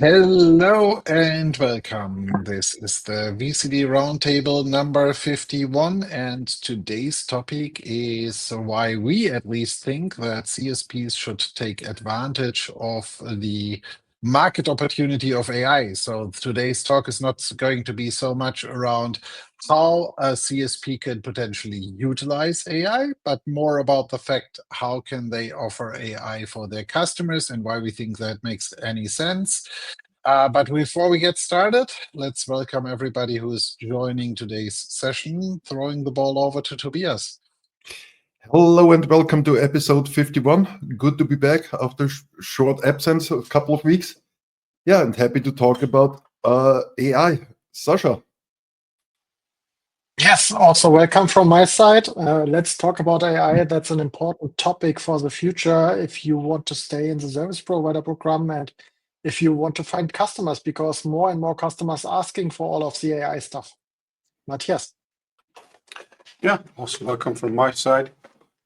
Hello and welcome. This is the VCD Roundtable number 51, and today's topic is why we at least think that CSPs should take advantage of the market opportunity of AI. So today's talk is not going to be so much around how a CSP can potentially utilize AI, but more about the fact how can they offer AI for their customers and why we think that makes any sense. But before we get started, let's welcome everybody who is joining today's session, throwing the ball over to Tobias. Hello and welcome to episode 51. Good to be back after short absence, a couple of weeks. Yeah, and happy to talk about AI. Sasha. Yes, also welcome from my side. Let's talk about AI. That's an important topic for the future if you want to stay in the service provider program and if you want to find customers, because more and more customers asking for all of the AI stuff. Matthias. Yeah, also welcome from my side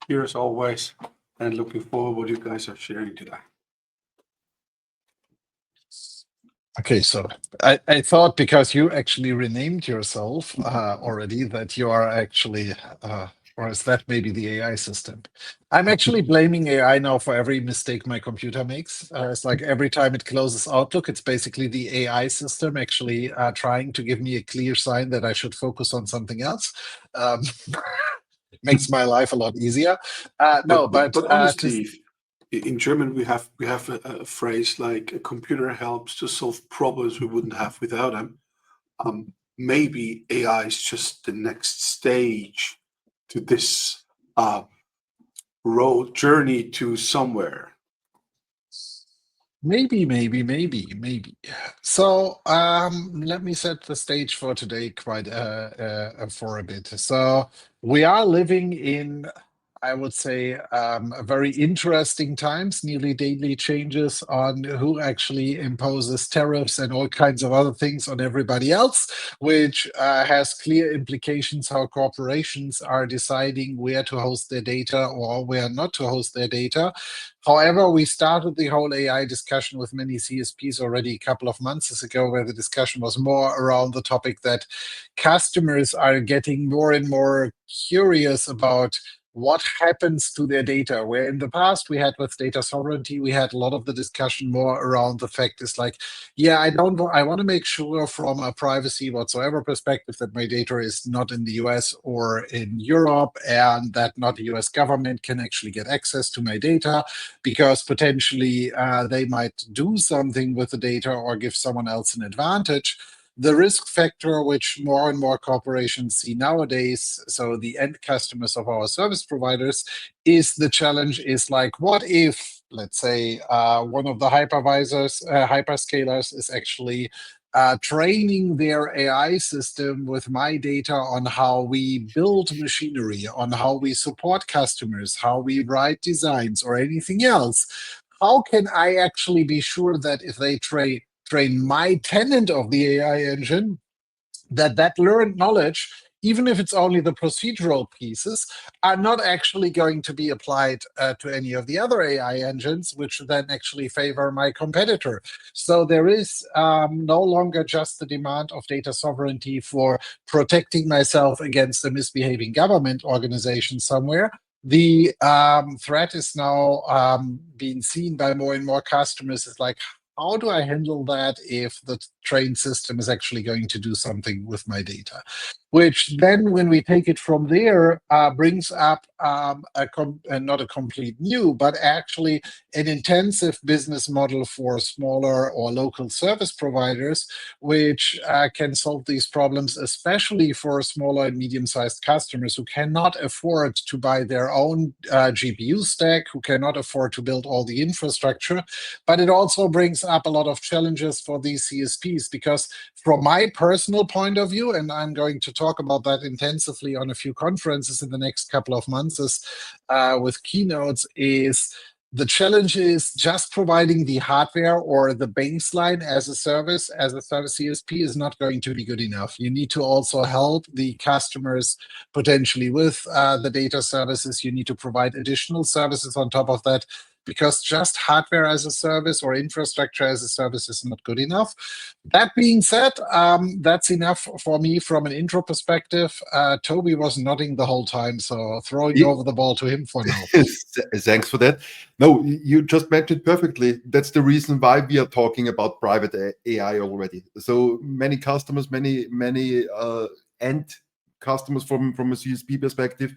here as always, and looking forward what you guys are sharing today. Okay, so I thought because you actually renamed yourself already that you are actually, or is that maybe the AI system? I'm actually blaming AI now for every mistake my computer makes. It's like every time it closes Outlook, it's basically the AI system actually trying to give me a clear sign that I should focus on something else. Makes my life a lot easier. But honestly, in German we have a phrase like a computer helps to solve problems we wouldn't have without them. Maybe AI is just the next stage to this road journey to somewhere. Maybe. So let me set the stage for today quite for a bit. So we are living in, I would say, very interesting times, nearly daily changes on who actually imposes tariffs and all kinds of other things on everybody else, which has clear implications how corporations are deciding where to host their data or where not to host their data. However, we started the whole AI discussion with many CSPs already a couple of months ago, where the discussion was more around the topic that customers are getting more and more curious about what happens to their data. Where in the past we had with data sovereignty, we had a lot of the discussion more around the fact is like, yeah, I want to make sure from a privacy whatsoever perspective that my data is not in the US or in Europe, and that not the US government can actually get access to my data, because potentially they might do something with the data or give someone else an advantage. The risk factor, which more and more corporations see nowadays, so the end customers of our service providers, is the challenge is like, what if, let's say, one of the hyperscalers is actually training their AI system with my data on how we build machinery, on how we support customers, how we write designs, or anything else. How can I actually be sure that if they train my tenant of the AI engine, that learned knowledge, even if it's only the procedural pieces, are not actually going to be applied to any of the other AI engines, which then actually favor my competitor. So there is no longer just the demand of data sovereignty for protecting myself against a misbehaving government organization somewhere. The threat is now being seen by more and more customers. It's like, how do I handle that if the trained system is actually going to do something with my data? Which then, when we take it from there, brings up not a complete new, but actually an intensive business model for smaller or local service providers, which can solve these problems, especially for smaller and medium-sized customers who cannot afford to buy their own GPU stack, who cannot afford to build all the infrastructure. But it also brings up a lot of challenges for these CSPs, because from my personal point of view, and I'm going to talk about that intensively on a few conferences in the next couple of months with keynotes, is the challenge is just providing the hardware or the baseline as a service CSP is not going to be good enough. You need to also help the customers potentially with the data services. You need to provide additional services on top of that. because just hardware as a service or infrastructure as a service is not good enough. That being said, that's enough for me from an intro perspective. Toby was nodding the whole time, so throwing over the ball to him for now. Thanks for that. No, you just mentioned perfectly. That's the reason why we are talking about private AI already. So many customers, many end customers from a CSP perspective,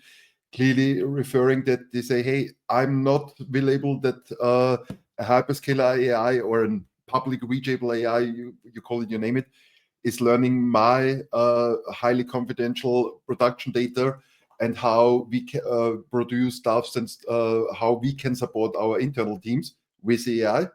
clearly referring that they say, hey, I'm not available that a hyperscaler AI or a public reachable AI, you call it, you name it, is learning my highly confidential production data and how we can produce stuff and how we can support our internal teams with AI,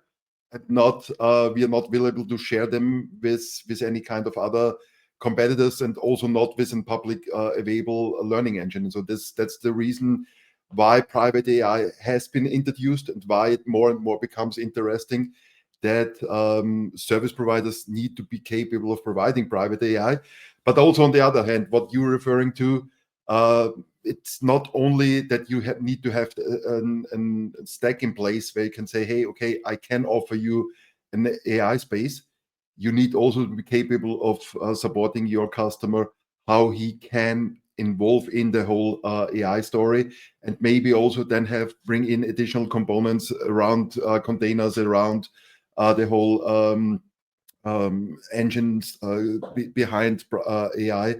and not we are not available to share them with any kind of other competitors, and also not with a public available learning engine. So that's the reason why private AI has been introduced and why it more and more becomes interesting that service providers need to be capable of providing private AI. But also on the other hand, what you're referring to, it's not only that you need to have a stack in place where you can say, hey, okay, I can offer you an AI space. You need also to be capable of supporting your customer, how he can involve in the whole AI story, and maybe also then bring in additional components around containers, around the whole engines behind AI,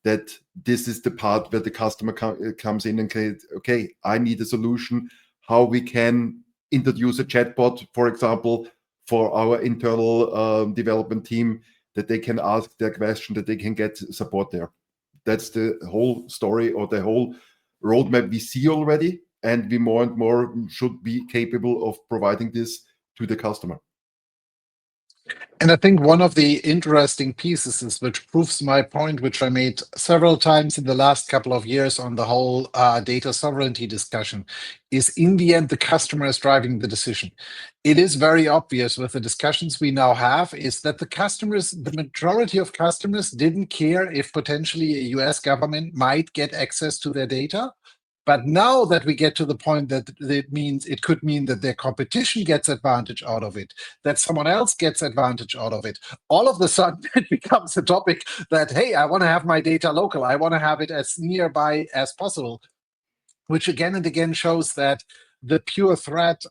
that this is the part where the customer comes in and says, okay, I need a solution, how we can introduce a chatbot, for example, for our internal development team, that they can ask their question, that they can get support there. That's the whole story, or the whole roadmap we see already, and we more and more should be capable of providing this to the customer. And I think one of the interesting pieces is, which proves my point, which I made several times in the last couple of years on the whole data sovereignty discussion, is in the end, the customer is driving the decision. It is very obvious with the discussions we now have is that the majority of customers didn't care if potentially a US government might get access to their data. But now that we get to the point that it could mean that their competition gets advantage out of it, that someone else gets advantage out of it, all of a sudden it becomes a topic that, hey, I want to have my data local. I want to have it as nearby as possible, which again and again shows that the pure threat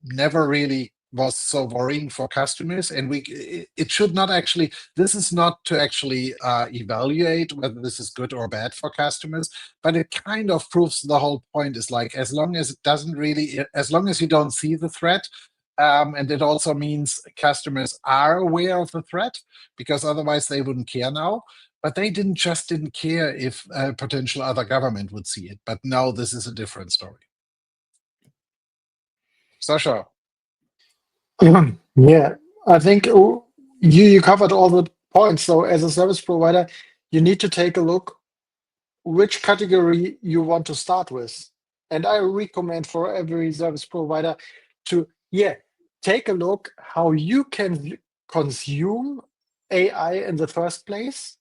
never really was so worrying for customers. And it should not actually, this is not to actually evaluate whether this is good or bad for customers, but it kind of proves the whole point is like, as long as you don't see the threat, and it also means customers are aware of the threat, because otherwise they wouldn't care now. But they didn't care if a potential other government would see it. But now this is a different story. Sasha. Yeah, I think you covered all the points. So as a service provider, you need to take a look which category you want to start with. And I recommend for every service provider to, take a look how you can consume AI in the first place.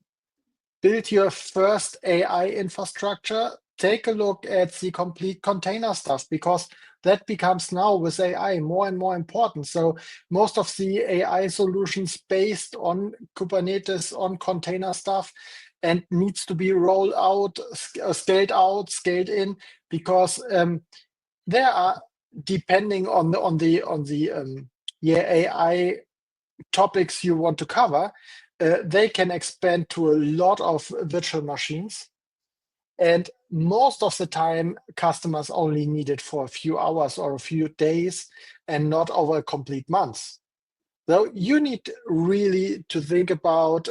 Build your first AI infrastructure. Take a look at the complete container stuff, because that becomes now with AI more and more important. So most of the AI solutions based on Kubernetes, on container stuff, and needs to be rolled out, scaled in, because there are, depending on the AI topics you want to cover, they can expand to a lot of virtual machines. And most of the time, customers only need it for a few hours or a few days, and not over a complete month. So you need really to think about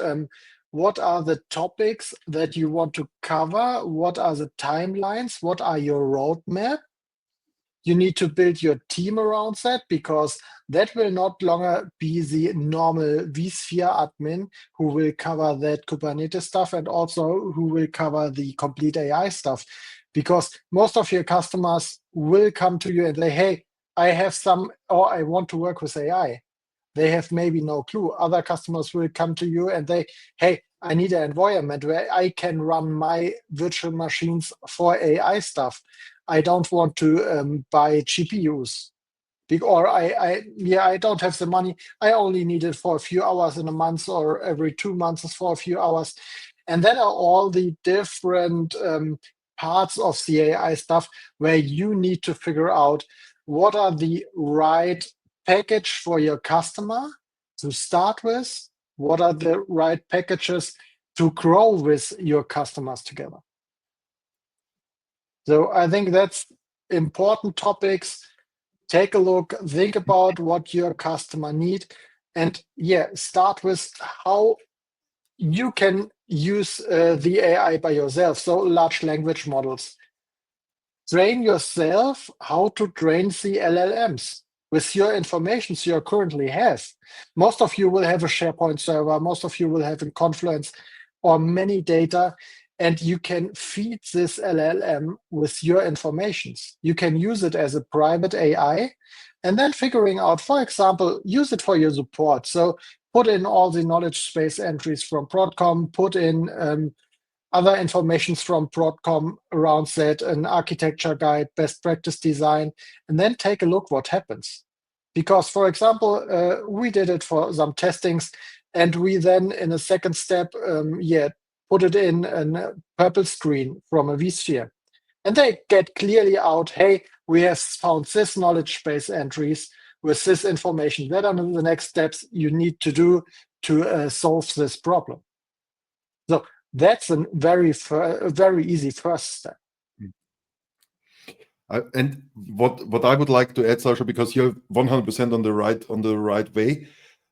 what are the topics that you want to cover, what are the timelines, what are your roadmap. You need to build your team around that, because that will not longer be the normal vSphere admin who will cover that Kubernetes stuff, and also who will cover the complete AI stuff. Because most of your customers will come to you and say, hey, I have some, or I want to work with AI. They have maybe no clue. Other customers will come to you and they, hey, I need an environment where I can run my virtual machines for AI stuff. I don't want to buy GPUs. Or I don't have the money. I only need it for a few hours in a month, or every 2 months for a few hours. And then are all the different parts of the AI stuff where you need to figure out what are the right package for your customer to start with, what are the right packages to grow with your customers together. So I think that's important topics. Take a look, think about what your customer need, and start with how you can use the AI by yourself. So large language models. Train yourself how to train the LLMs with your information you currently have. Most of you will have a SharePoint server. Most of you will have a Confluence or many data, and you can feed this LLM with your informations. You can use it as a private AI, and then figuring out, for example, use it for your support. So put in all the knowledge space entries from Broadcom, put in other informations from Broadcom around that, an architecture guide, best practice design, and then take a look what happens. Because, for example, we did it for some testings, and we then, in a second step, put it in a purple screen from a vSphere. And they get clearly out, hey, we have found this knowledge base entries with this information. That are the next steps you need to do to solve this problem. So that's a very easy first step. And what I would like to add, Sasha, because you're 100% on the right way.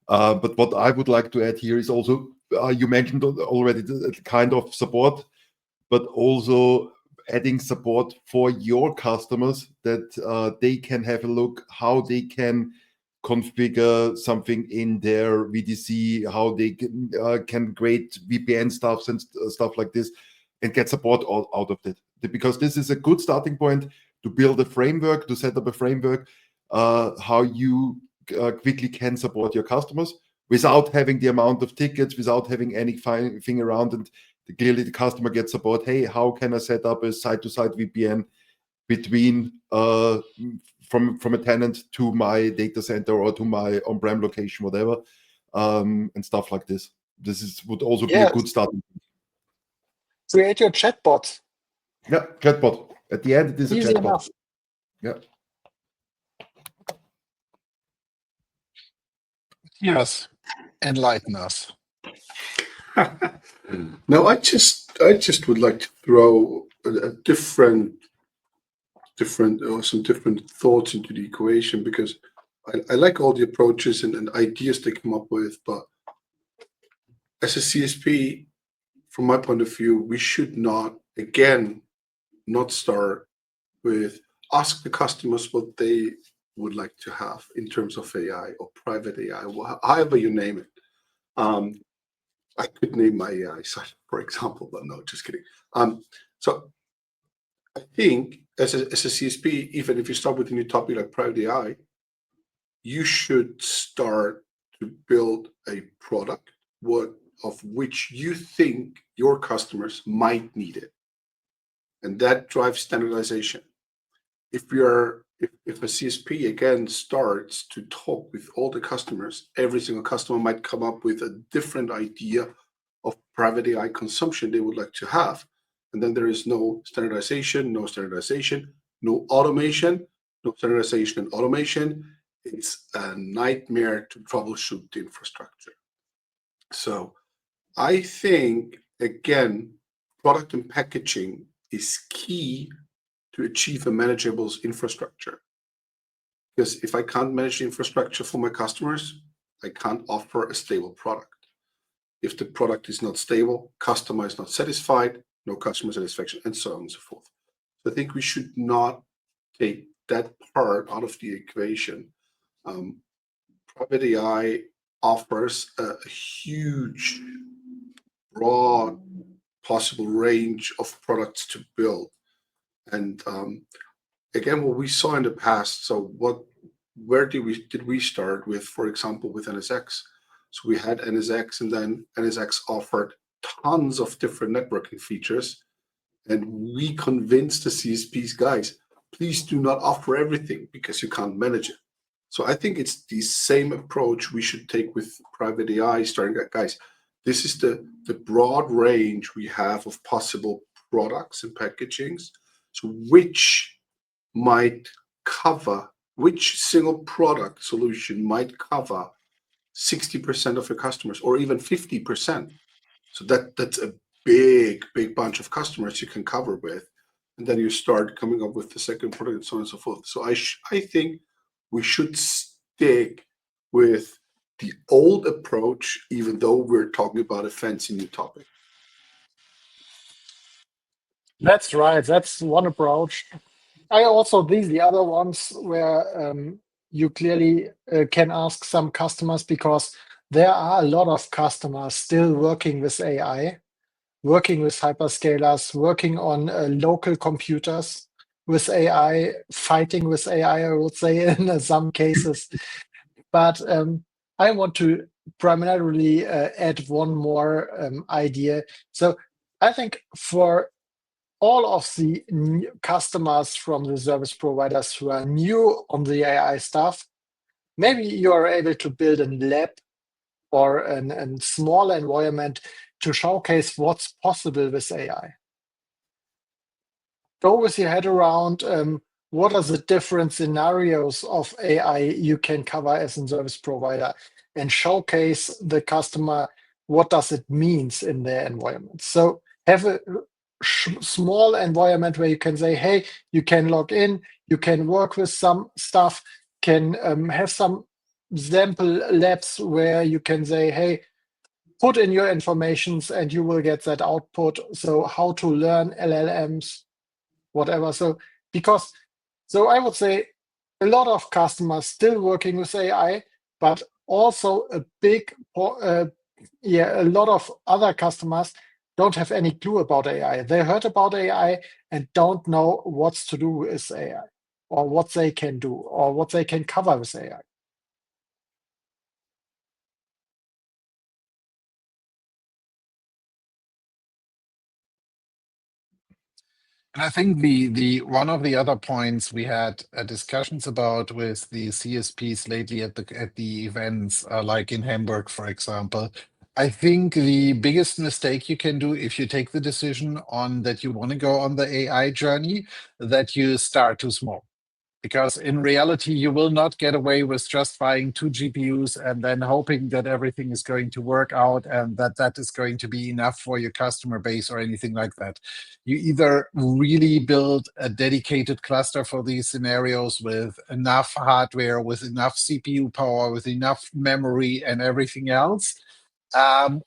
But what I would like to add here is also you mentioned already the kind of support, but also adding support for your customers that they can have a look how they can configure something in their VDC, how they can create VPN stuff and stuff like this, and get support out of it. Because this is a good starting point to build a framework, to set up a framework, how you quickly can support your customers without having the amount of tickets, without having anything around. And clearly the customer gets support. Hey, how can I set up a site-to-site VPN between from a tenant to my data center or to my on-prem location, whatever, and stuff like this. Would also be a good starting point. Create your chatbot. Yeah, chatbot. At the end, it is Easy a chatbot. enough. Yeah. Yes, enlighten us. No, I just would like to throw a different some different thoughts into the equation, because I like all the approaches and ideas they come up with, but as a CSP, from my point of view, we should not start with ask the customers what they would like to have in terms of AI or private AI, however you name it. I could name my AI site, for example, but no, just kidding. So I think as a CSP, even if you start with a new topic like private AI, you should start to build a product of which you think your customers might need it. And that drives standardization. If a CSP again starts to talk with all the customers, every single customer might come up with a different idea of private AI consumption they would like to have. And then there is no standardization, no automation, no standardization and automation. It's a nightmare to troubleshoot the infrastructure. So I think, again, product and packaging is key to achieve a manageable infrastructure. Because if I can't manage the infrastructure for my customers, I can't offer a stable product. If the product is not stable, customer is not satisfied, no customer satisfaction, and so on and so forth. So I think we should not take that part out of the equation. Private AI offers a huge, broad, possible range of products to build. And again, what we saw in the past, so where did we start with, for example, with NSX? So we had NSX, and then NSX offered tons of different networking features. And we convinced the CSPs, guys, please do not offer everything because you can't manage it. So I think it's the same approach we should take with private AI, starting at, guys, this is the broad range we have of possible products and packagings. So which single product solution might cover 60% of your customers or even 50%. So that's a big bunch of customers you can cover with. And then you start coming up with the second product and so on and so forth. So I think we should stick with the old approach, even though we're talking about a fancy new topic. That's right. That's one approach. These the other ones where you clearly can ask some customers, because there are a lot of customers still working with AI, working with hyperscalers, working on local computers with AI, fighting with AI, I would say, in some cases. But I want to primarily add one more idea. So I think for all of the customers from the service providers who are new on the AI stuff, maybe you are able to build a lab or a small environment to showcase what's possible with AI. Go with your head around what are the different scenarios of AI you can cover as a service provider, and showcase the customer what does it means in their environment. So have a small environment where you can say, hey, you can log in, you can work with some stuff, can have some sample labs where you can say, hey, put in your informations and you will get that output. So how to learn LLMs, whatever. So I would say a lot of customers still working with AI, but also a lot of other customers don't have any clue about AI. They heard about AI and don't know what's to do with AI, or what they can do, or what they can cover with AI. And I think the one of the other points we had discussions about with the CSPs lately at the events, like in Hamburg, for example. I think the biggest mistake you can do if you take the decision on that you want to go on the AI journey, that you start too small. Because in reality, you will not get away with just buying 2 GPUs and then hoping that everything is going to work out and that is going to be enough for your customer base or anything like that. You either really build a dedicated cluster for these scenarios with enough hardware, with enough CPU power, with enough memory and everything else,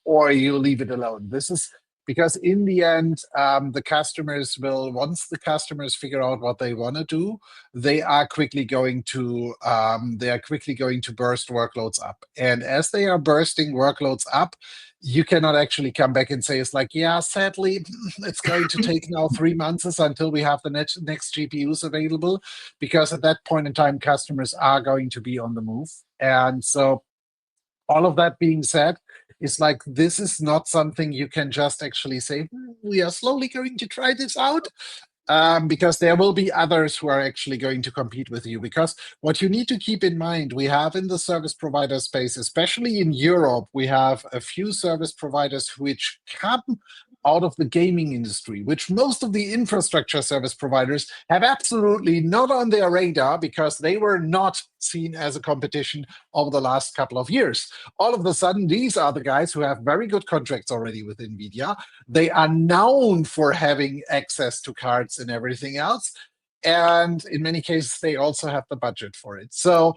or you leave it alone. This is because in the end, the customers will, once the customers figure out what they want to do, they are quickly going to burst workloads up. And as they are bursting workloads up, you cannot actually come back and say, it's like, yeah, sadly, it's going to take now 3 months until we have the next GPUs available, because at that point in time, customers are going to be on the move. And so all of that being said, it's like, this is not something you can just actually say, we are slowly going to try this out. Because there will be others who are actually going to compete with you. Because what you need to keep in mind, we have in the service provider space, especially in Europe, we have a few service providers which come out of the gaming industry, which most of the infrastructure service providers have absolutely not on their radar, because they were not seen as a competition over the last couple of years. All of a sudden, these are the guys who have very good contracts already with NVIDIA. They are known for having access to cards and everything else. And in many cases, they also have the budget for it. So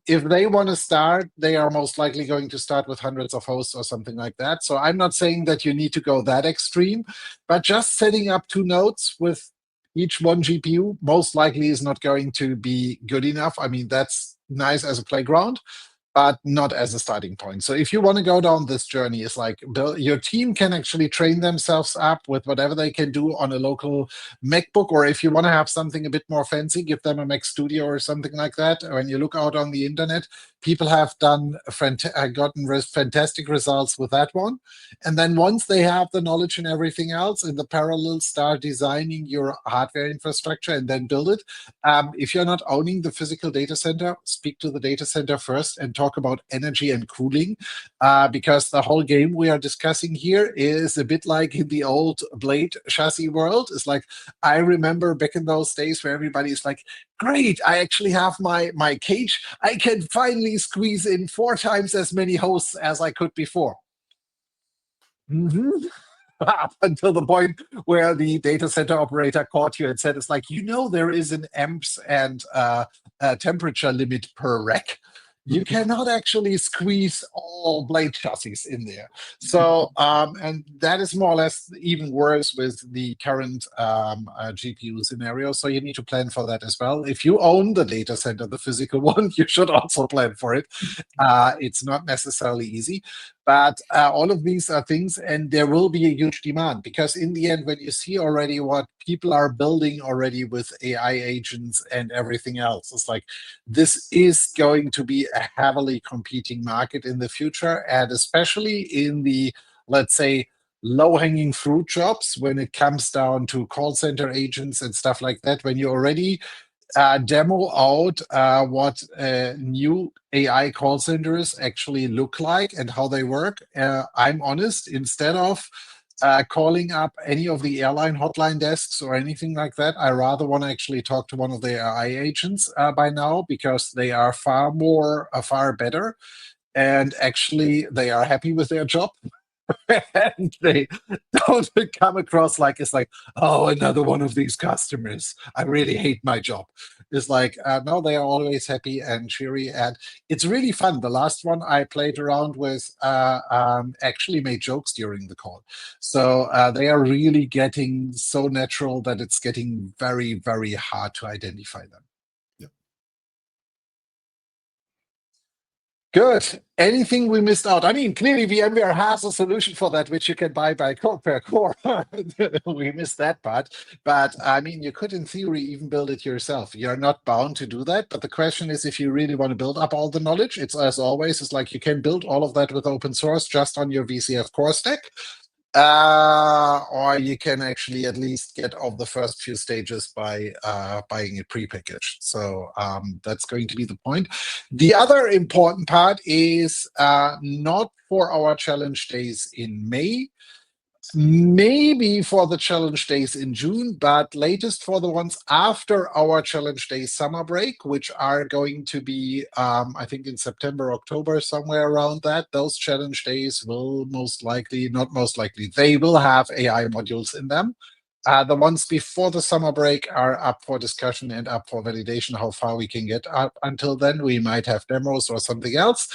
if they want to start, they are most likely going to start with hundreds of hosts or something like that. So I'm not saying that you need to go that extreme, but just setting up 2 nodes with each 1 GPU most likely is not going to be good enough. I mean, that's nice as a playground, but not as a starting point. So if you want to go down this journey, it's like your team can actually train themselves up with whatever they can do on a local MacBook, or if you want to have something a bit more fancy, give them a Mac Studio or something like that. When you look out on the internet, people have gotten fantastic results with that one. And then once they have the knowledge and everything else, in the parallel, start designing your hardware infrastructure and then build it. If you're not owning the physical data center, speak to the data center first and talk about energy and cooling, because the whole game we are discussing here is a bit like in the old blade chassis world. It's like, I remember back in those days where everybody's like, great, I actually have my cage. I can finally squeeze in 4 times as many hosts as I could before. Up until the point where the data center operator caught you and said, it's like, there is an amps and temperature limit per rack. You cannot actually squeeze all blade chassis in there. So, and that is more or less even worse with the current GPU scenario. So you need to plan for that as well. If you own the data center, the physical one, you should also plan for it. It's not necessarily easy. But all of these are things, and there will be a huge demand, because in the end, when you see already what people are building already with AI agents and everything else, it's like, this is going to be a heavily competing market in the future, and especially in the, let's say, low-hanging fruit jobs when it comes down to call center agents and stuff like that, when you already demo out what new AI call centers actually look like and how they work. I'm honest, instead of calling up any of the airline hotline desks or anything like that, I rather want to actually talk to one of the AI agents by now, because they are far better, and actually they are happy with their job. And they don't come across like, it's like, oh, another one of these customers, I really hate my job. It's like, no, they are always happy and cheery, and it's really fun. The last one I played around with actually made jokes during the call. So they are really getting so natural that it's getting very, very hard to identify them. Good. Anything we missed out? I mean, clearly VMware has a solution for that, which you can buy by core per core. We missed that part. But I mean, you could, in theory, even build it yourself. You're not bound to do that. But the question is, if you really want to build up all the knowledge, it's, as always, it's like you can build all of that with open source just on your VCF core stack. Or you can actually at least get off the first few stages by buying it prepackaged. So that's going to be the point. The other important part is not for our challenge days in May, maybe for the challenge days in June, but latest for the ones after our challenge day summer break, which are going to be, I think, in September, October, somewhere around that. Those challenge days will they will have AI modules in them. The ones before the summer break are up for discussion and up for validation, how far we can get up until then. We might have demos or something else,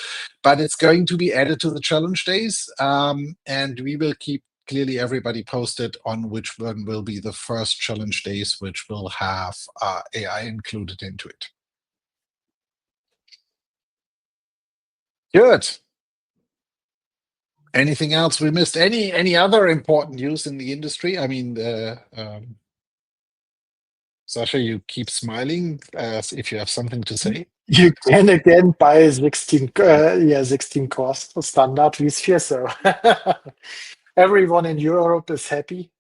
but it's going to be added to the challenge days, and we will keep clearly everybody posted on which one will be the first challenge days, which will have AI included into it. Good. Anything else we missed? Any other important news in the industry? I mean, Sasha, you keep smiling as if you have something to say. You can again buy 16 cores standard vSphere, so everyone in Europe is happy.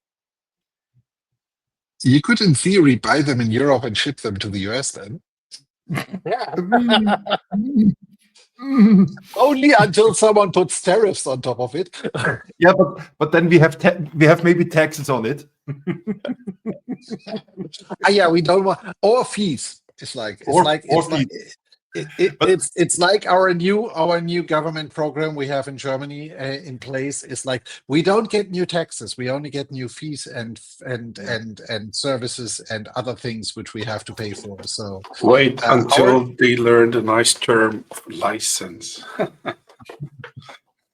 You could, in theory, buy them in Europe and ship them to the US then. Yeah. Only until someone puts tariffs on top of it. Yeah, but then we have maybe taxes on it. Yeah, we don't want, or fees. It's like our new government program we have in Germany in place. It's like, we don't get new taxes, we only get new fees and services and other things which we have to pay for. So wait until they learn the nice term of license.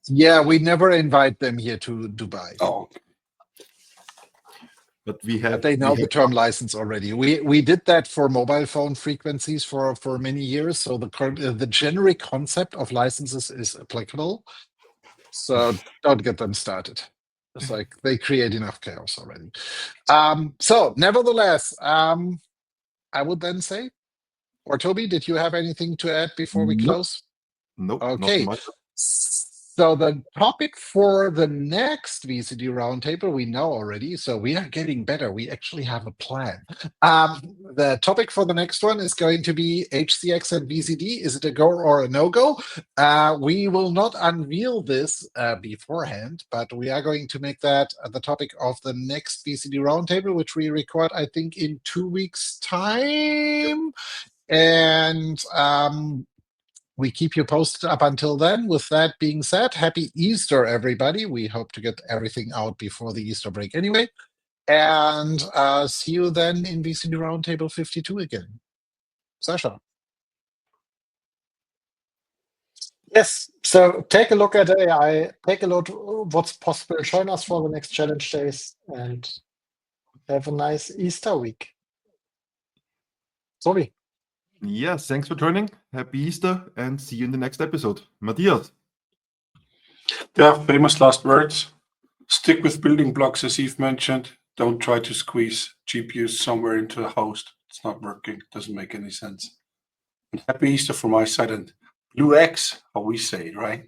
Yeah, we never invite them here to Dubai. Oh. But we have. But they know the term license already. We did that for mobile phone frequencies for many years. So the generic concept of licenses is applicable. So don't get them started. It's like they create enough chaos already. So nevertheless, I would then say, or Toby, did you have anything to add before we close? Nope. Okay. Not So the topic for the next VCD roundtable, we know already. So we are getting better. We actually have a plan. The topic for the next one is going to be HCX and VCD. Is it a go or a no-go? We will not unveil this beforehand, but we are going to make that the topic of the next VCD roundtable, which we record, I think, in 2 weeks' time. And we keep you posted up until then. With that being said, happy Easter, everybody. We hope to get everything out before the Easter break anyway. And see you then in VCD Roundtable 52 again. Sasha. Yes, so take a look at AI, take a look what's possible, join us for the next challenge days, and have a nice Easter week. Sorry. Yes, thanks for joining. Happy Easter, and see you in the next episode. Matthias. Yeah, famous last words. Stick with building blocks, as Yves mentioned. Don't try to squeeze GPUs somewhere into a host. It's not working. Doesn't make any sense. And happy Easter from my side, and Blue X, how we say, right?